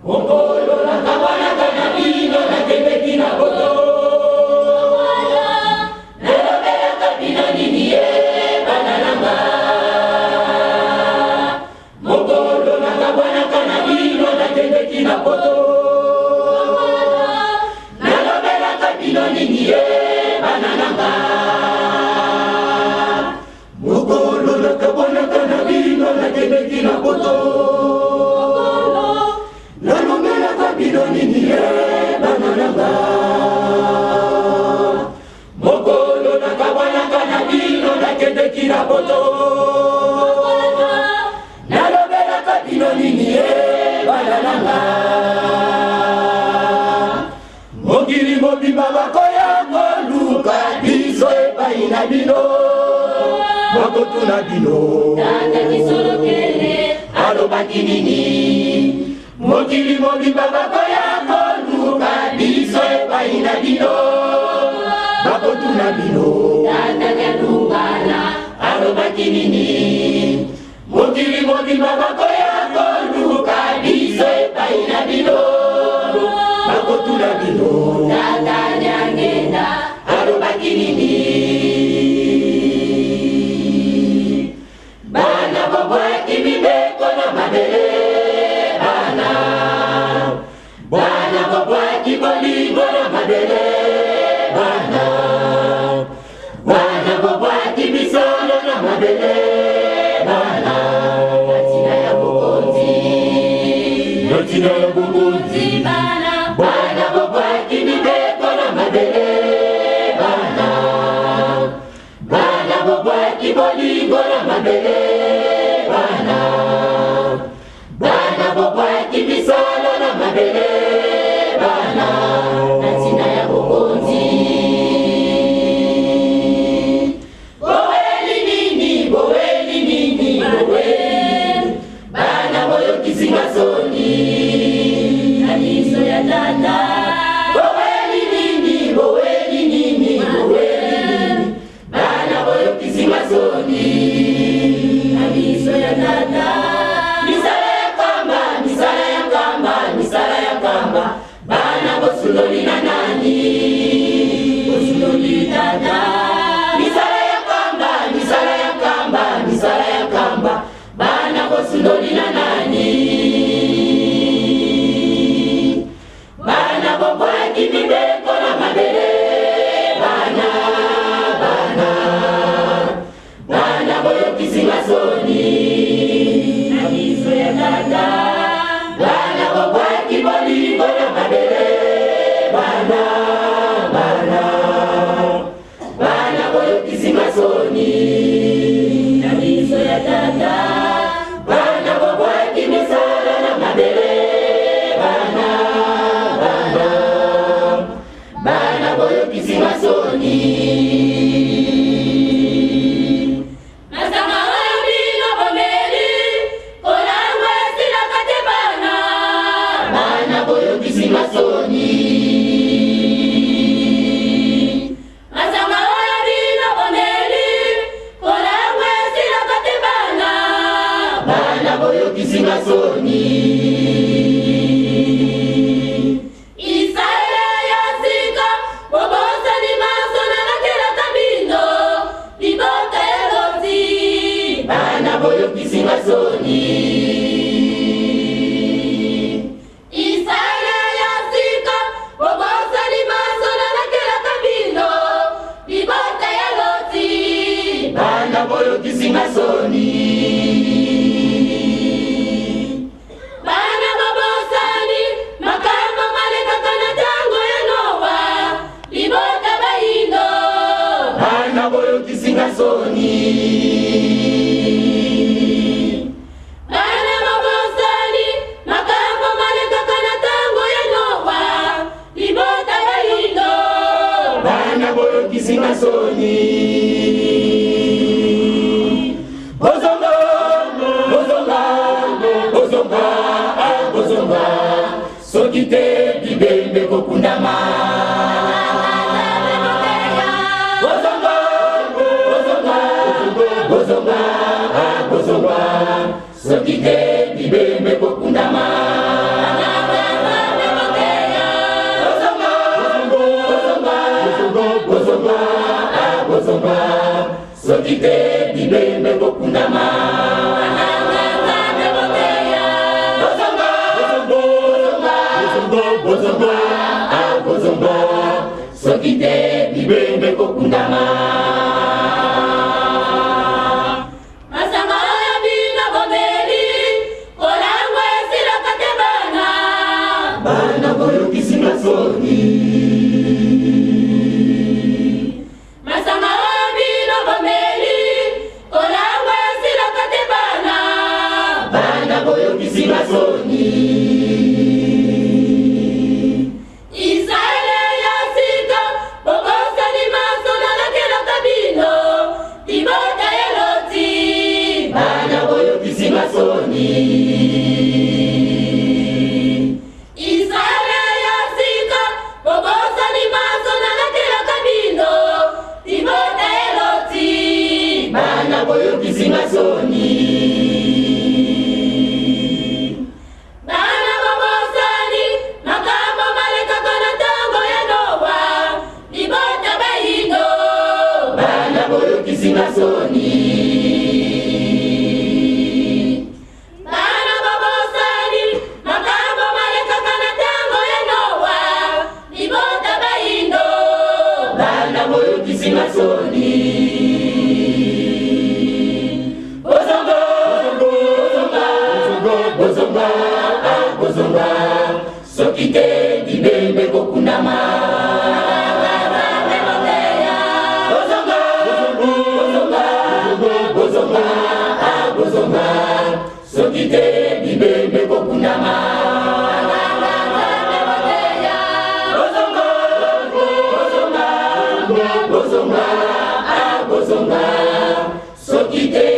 Mokolo na kabana kana bino na kende kina boto. Nalobela kabino nini ye banananga. Mokolo na kabana kana bino na kende kina boto. Nalobela kabino nini ye banananga. Mokolo na kabana kana bino na kende kina boto. Mokolo na kabana kana bino na kende kina boto. Nalobela kabino nini ye banananga. Mokili mobimba bakoya koluka biso epai na bino. Bakotuna bino tata kisolo kele alobaki nini. Mokili mobimba bakoya koluka biso epai na bino. Bakotuna bino tata kalungala alobaki nini. Mokili mobimba bakoya koluka biso epai na bino. Bakotuna bino tata nyangenda alobaki nini. Bana babwaki mibeko na mabele. Bana babwaki bolingo na mabele. Bana babwaki bisolo na mabele. Natina ya bukonzi. Natina ya bukonzi. Bana babwaki mibeko na mabele. Bana babwaki bolingo na mabele. Bana babwaki bisolo na mabele. Natina ya bukonzi. Boeli nini, boeli nini, boeli. Bana boyo kisinga soni. Kaniso ya tata. Boeli nini, boeli nini, boeli. Bana boyo kisinga soni. Kaniso ya tata. Misala ya kamba, misala ya kamba, misala ya kamba. Bana bosuloli na nani. Bosuloli tata. Misala ya kamba, misala ya kamba, misala ya kamba. Bana bosuloli na nani. Bana bobwaki mibeko na mabele. Bana boyo kisinga soni. Nabiso ya tata. Bana bobwaki bolingo na mabele. Bana boyo kisinga soni. Nabiso ya tata. Bana bobwaki misala na mabele. Bana boyo kisinga soni. Kisinga soni. Isaela ya sika bobosa ni maso na nakela kabino libota ya loti. Bana boyo kisinga soni. Isaela ya sika bobosa ni maso na nakela kabino libota ya loti. Bana boyo kisinga soni. Kisinga soni. Bana mabosani makambo maleka kana tango ya nowa libota bayindo. Bana boyo kisinga soni. Bozonga, bozonga, bozonga, bozonga. Sokite bibembe kokundama. Sokite bibembe kokundama. sokite bibembe kokundama bozongo bozongo sokite bibembe kokundama bana boyo kisinga soni masanga bino bomeli olangwa sila katebana bana boyo kisinga soni Israele ya sika bogosa ni masona la kela kabino tibota eloti bana boyo kisinga soni boyo kisinga soni bana babosani makambo maleka kana tango ya nowa libota bayindo bana boyo kisinga soni bana babosani makambo maleka kana tango ya nowa libota bayindo bana boyo kisinga soni bozonga sokite bibembe kokundama bozonga sokite bibembe kokundama bozonga sokite